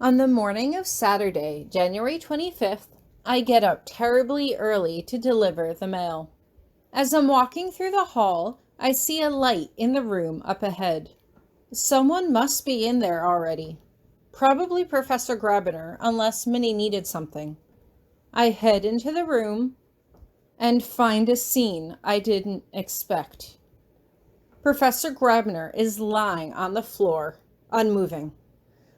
On the morning of Saturday, January 25th, I get up terribly early to deliver the mail. As I'm walking through the hall, I see a light in the room up ahead. Someone must be in there already. Probably Professor Grabiner, unless Minnie needed something. I head into the room and find a scene I didn't expect. Professor Grabiner is lying on the floor, unmoving.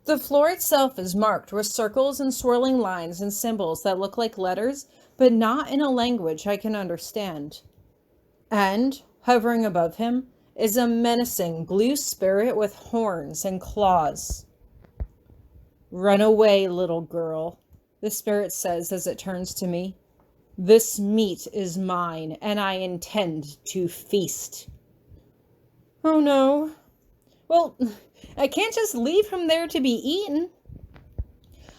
The floor itself is marked with circles and swirling lines and symbols that look like letters, but not in a language I can understand. And, hovering above him, is a menacing blue spirit with horns and claws. "Run away, little girl," the spirit says as it turns to me. "This meat is mine, and I intend to feast." Oh no. Well, I can't just leave him there to be eaten.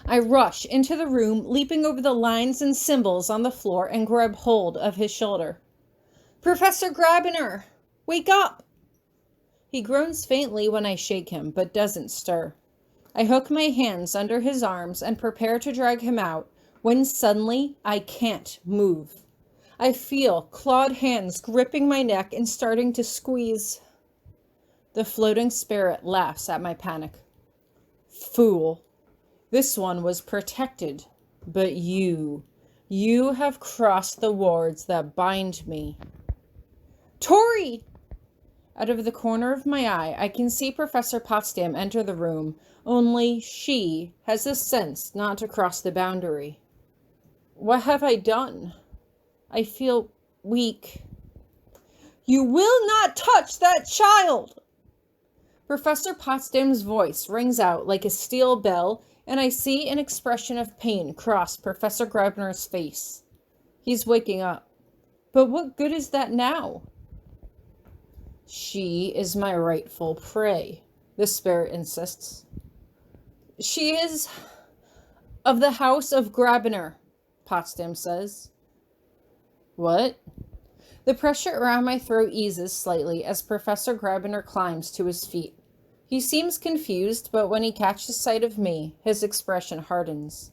I rush into the room, leaping over the lines and symbols on the floor and grab hold of his shoulder. "Professor Grabiner, wake up!" He groans faintly when I shake him, but doesn't stir. I hook my hands under his arms and prepare to drag him out, when suddenly I can't move. I feel clawed hands gripping my neck and starting to squeeze. The floating spirit laughs at my panic. "Fool. This one was protected, but you have crossed the wards that bind me." "Tori!" Out of the corner of my eye, I can see Professor Potsdam enter the room, only she has the sense not to cross the boundary. What have I done? I feel weak. "You will not touch that child!" Professor Potsdam's voice rings out like a steel bell, and I see an expression of pain cross Professor Grabiner's face. He's waking up. But what good is that now? "She is my rightful prey," the spirit insists. "She is of the house of Grabiner," Potsdam says. What? The pressure around my throat eases slightly as Professor Grabiner climbs to his feet. He seems confused, but when he catches sight of me, his expression hardens.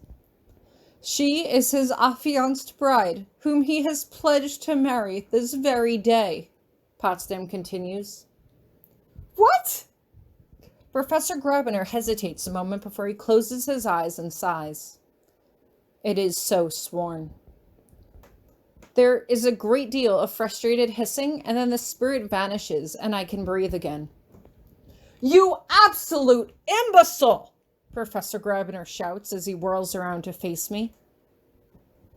"She is his affianced bride, whom he has pledged to marry this very day," Potsdam continues. "What?" Professor Grabiner hesitates a moment before he closes his eyes and sighs. "It is so sworn." There is a great deal of frustrated hissing, and then the spirit vanishes, and I can breathe again. "You absolute imbecile!" Professor Grabiner shouts as he whirls around to face me.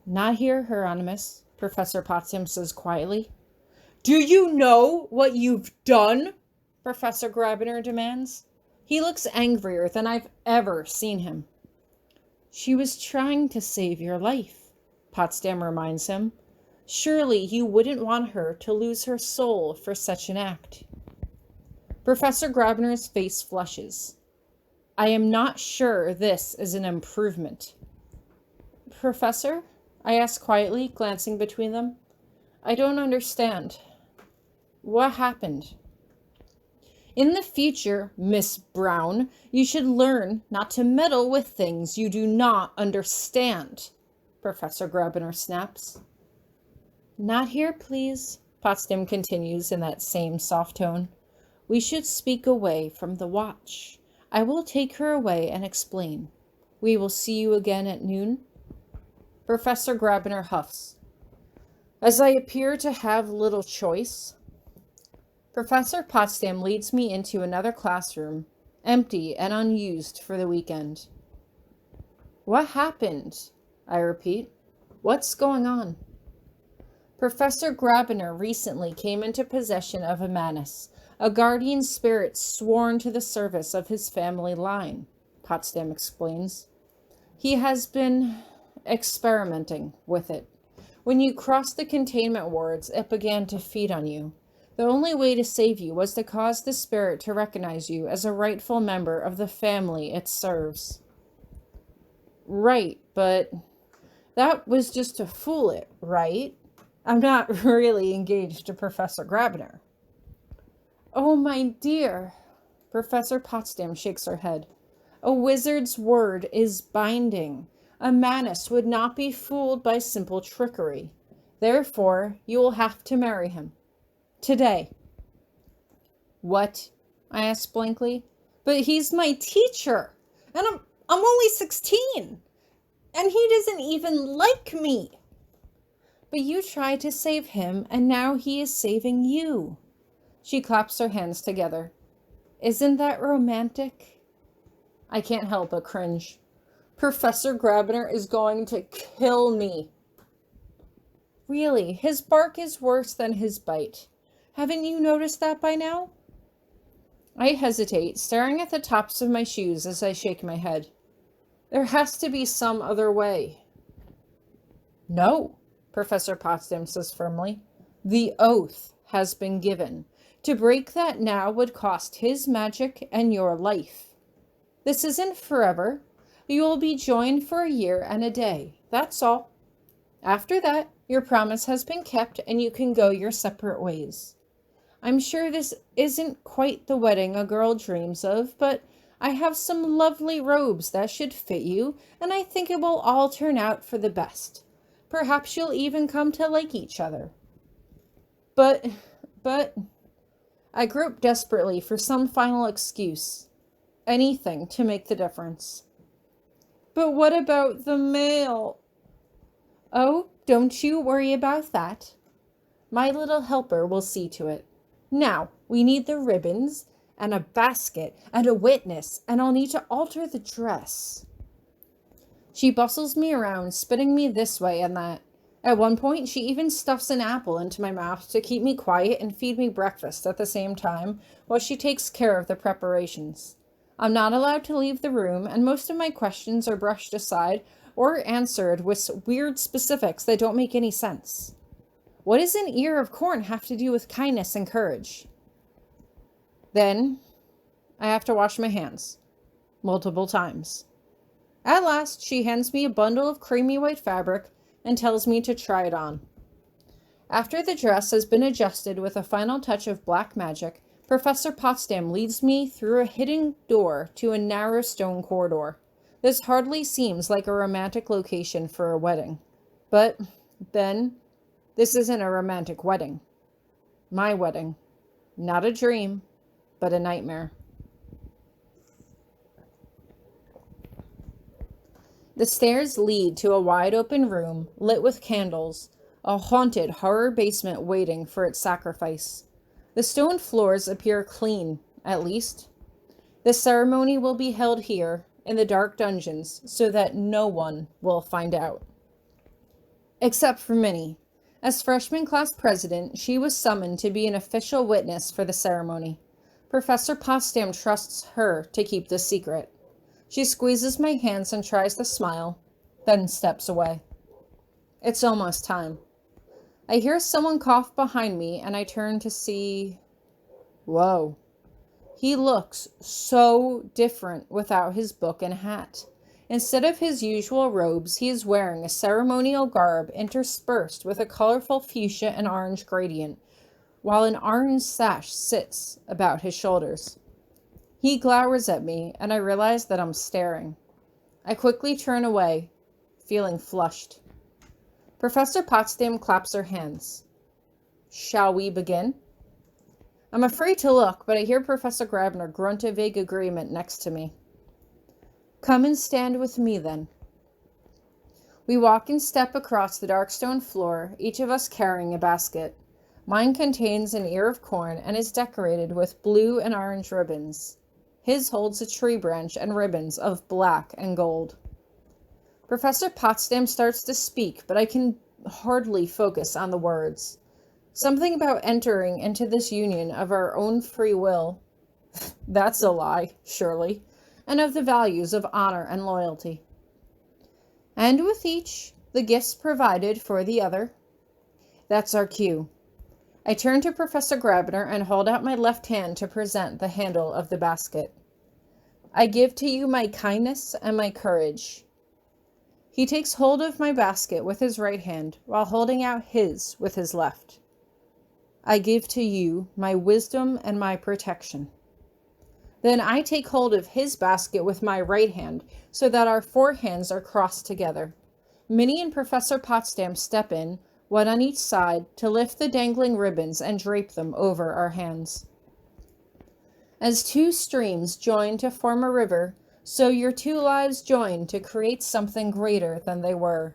"Not here, Hieronymous," Professor Potsdam says quietly. "Do you know what you've done?" Professor Grabiner demands. He looks angrier than I've ever seen him. "She was trying to save your life," Potsdam reminds him. "Surely you wouldn't want her to lose her soul for such an act." Professor Grabiner's face flushes. "I am not sure this is an improvement." "Professor?" I ask quietly, glancing between them. "I don't understand. What happened?" "In the future, Miss Brown, you should learn not to meddle with things you do not understand," Professor Grabiner snaps. "Not here, please," Potsdam continues in that same soft tone. "We should speak away from the watch. I will take her away and explain. We will see you again at noon." Professor Grabiner huffs. As I appear to have little choice, Professor Potsdam leads me into another classroom, empty and unused for the weekend. "What happened?" I repeat. "What's going on?" Professor Grabiner recently came into possession of a manus, a guardian spirit sworn to the service of his family line, Potsdam explains. He has been experimenting with it. When you crossed the containment wards, it began to feed on you. The only way to save you was to cause the spirit to recognize you as a rightful member of the family it serves. Right, but that was just to fool it, right? I'm not really engaged to Professor Grabiner. "Oh, my dear," Professor Potsdam shakes her head. A wizard's word is binding. A Manus would not be fooled by simple trickery. Therefore, you will have to marry him. Today." "What?" I asked blankly. "But he's my teacher, and I'm only 16, and he doesn't even like me." "But you tried to save him, and now he is saving you." She claps her hands together. "Isn't that romantic?" I can't help but cringe. Professor Grabiner is going to kill me. Really, his bark is worse than his bite. Haven't you noticed that by now? I hesitate, staring at the tops of my shoes as I shake my head. There has to be some other way. "No," Professor Potsdam says firmly. "The oath has been given. To break that now would cost his magic and your life. This isn't forever. You will be joined for a year and a day. That's all. After that, your promise has been kept and you can go your separate ways. I'm sure this isn't quite the wedding a girl dreams of, but I have some lovely robes that should fit you, and I think it will all turn out for the best. Perhaps you'll even come to like each other." But, I grope desperately for some final excuse. Anything to make the difference. "But what about the mail?" "Oh, don't you worry about that. My little helper will see to it. Now, we need the ribbons, and a basket, and a witness, and I'll need to alter the dress." She bustles me around, spinning me this way and that. At one point, she even stuffs an apple into my mouth to keep me quiet and feed me breakfast at the same time, while she takes care of the preparations. I'm not allowed to leave the room, and most of my questions are brushed aside or answered with weird specifics that don't make any sense. What does an ear of corn have to do with kindness and courage? Then, I have to wash my hands. Multiple times. At last, she hands me a bundle of creamy white fabric and tells me to try it on. After the dress has been adjusted with a final touch of black magic, Professor Potsdam leads me through a hidden door to a narrow stone corridor. This hardly seems like a romantic location for a wedding. But then, this isn't a romantic wedding. My wedding. Not a dream, but a nightmare. The stairs lead to a wide-open room, lit with candles, a haunted horror basement waiting for its sacrifice. The stone floors appear clean, at least. The ceremony will be held here, in the dark dungeons, so that no one will find out. Except for Minnie. As freshman class president, she was summoned to be an official witness for the ceremony. Professor Potsdam trusts her to keep the secret. She squeezes my hands and tries to smile, then steps away. It's almost time. I hear someone cough behind me, and I turn to see... Whoa. He looks so different without his book and hat. Instead of his usual robes, he is wearing a ceremonial garb interspersed with a colorful fuchsia and orange gradient, while an orange sash sits about his shoulders. He glowers at me, and I realize that I'm staring. I quickly turn away, feeling flushed. Professor Potsdam claps her hands. Shall we begin? I'm afraid to look, but I hear Professor Grabiner grunt a vague agreement next to me. Come and stand with me, then. We walk in step across the dark stone floor, each of us carrying a basket. Mine contains an ear of corn and is decorated with blue and orange ribbons. His holds a tree branch and ribbons of black and gold. Professor Potsdam starts to speak, but I can hardly focus on the words. Something about entering into this union of our own free will. That's a lie, surely. And of the values of honor and loyalty. And with each, the gifts provided for the other. That's our cue. I turn to Professor Grabiner and hold out my left hand to present the handle of the basket. I give to you my kindness and my courage. He takes hold of my basket with his right hand, while holding out his with his left. I give to you my wisdom and my protection. Then I take hold of his basket with my right hand so that our forehands are crossed together. Minnie and Professor Potsdam step in, one on each side, to lift the dangling ribbons and drape them over our hands. As two streams join to form a river, so your two lives join to create something greater than they were.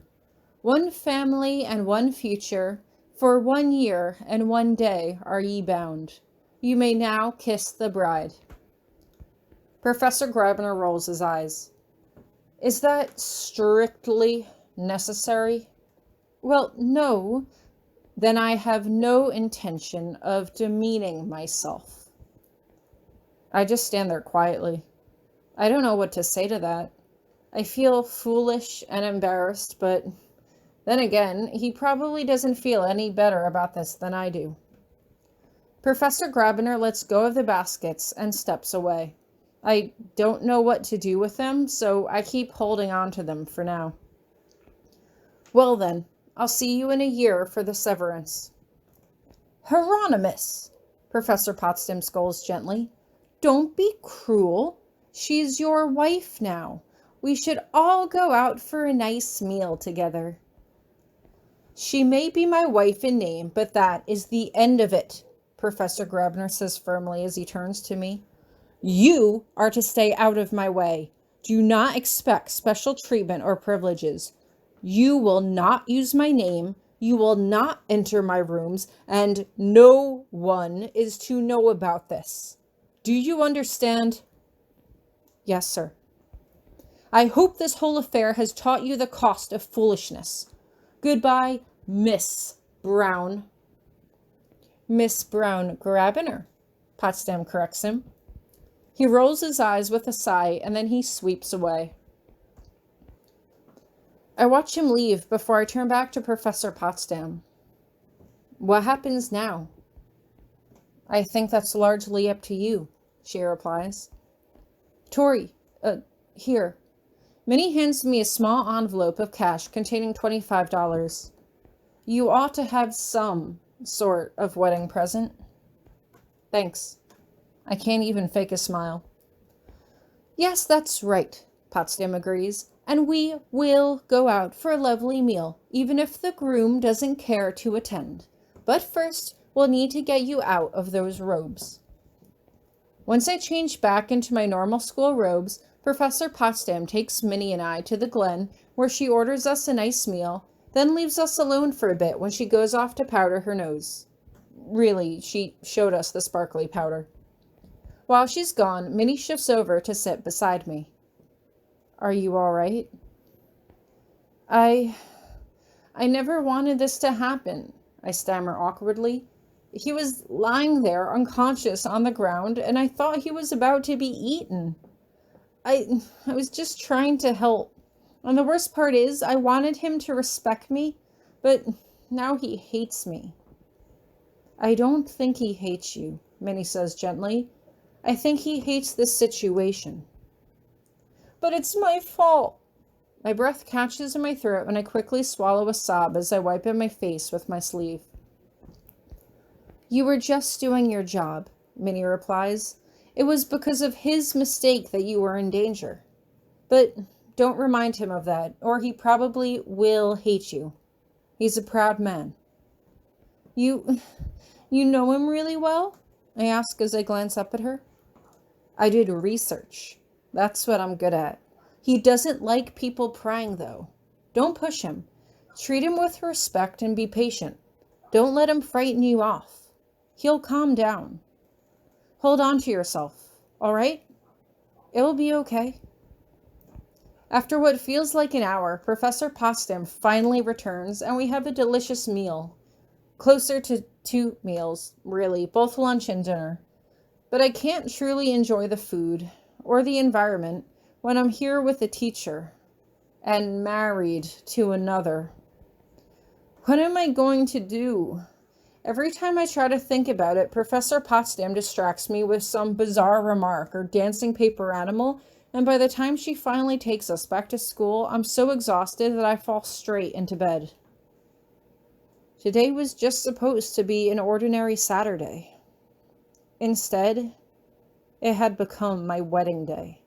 One family and one future, for 1 year and 1 day are ye bound. You may now kiss the bride. Professor Grabiner rolls his eyes. Is that strictly necessary? Well, no. Then I have no intention of demeaning myself. I just stand there quietly. I don't know what to say to that. I feel foolish and embarrassed, but then again, he probably doesn't feel any better about this than I do. Professor Grabiner lets go of the baskets and steps away. I don't know what to do with them, so I keep holding on to them for now. Well then, I'll see you in a year for the severance. Hieronymous, Professor Potsdam scolds gently. Don't be cruel. She's your wife now. We should all go out for a nice meal together. She may be my wife in name, but that is the end of it, Professor Grabiner says firmly as he turns to me. You are to stay out of my way. Do not expect special treatment or privileges. You will not use my name. You will not enter my rooms, and no one is to know about this. Do you understand? Yes, sir. I hope this whole affair has taught you the cost of foolishness. Goodbye, Miss Brown. Miss Brown-Grabiner, Potsdam corrects him. He rolls his eyes with a sigh, and then he sweeps away. I watch him leave before I turn back to Professor Potsdam. What happens now? I think that's largely up to you, she replies. Tori, here. Minnie hands me a small envelope of cash containing $25. You ought to have some sort of wedding present. Thanks. I can't even fake a smile. Yes, that's right, Potsdam agrees, and we will go out for a lovely meal, even if the groom doesn't care to attend. But first, we'll need to get you out of those robes. Once I change back into my normal school robes, Professor Potsdam takes Minnie and I to the Glen, where she orders us a nice meal, then leaves us alone for a bit when she goes off to powder her nose. Really, she showed us the sparkly powder. While she's gone, Minnie shifts over to sit beside me. Are you all right? I never wanted this to happen, I stammer awkwardly. He was lying there unconscious on the ground, and I thought he was about to be eaten. I was just trying to help. And the worst part is, I wanted him to respect me, but now he hates me. I don't think he hates you, Minnie says gently. I think he hates this situation. But it's my fault. My breath catches in my throat and I quickly swallow a sob as I wipe at my face with my sleeve. You were just doing your job, Minnie replies. It was because of his mistake that you were in danger. But don't remind him of that, or he probably will hate you. He's a proud man. You know him really well? I ask as I glance up at her. I did research. That's what I'm good at. He doesn't like people prying, though. Don't push him. Treat him with respect and be patient. Don't let him frighten you off. He'll calm down. Hold on to yourself, all right? It'll be okay. After what feels like an hour, Professor Potsdam finally returns, and we have a delicious meal. Closer to 2 meals, really, both lunch and dinner. But I can't truly enjoy the food or the environment when I'm here with a teacher and married to another. What am I going to do? Every time I try to think about it, Professor Potsdam distracts me with some bizarre remark or dancing paper animal, and by the time she finally takes us back to school, I'm so exhausted that I fall straight into bed. Today was just supposed to be an ordinary Saturday. Instead, It had become my wedding day.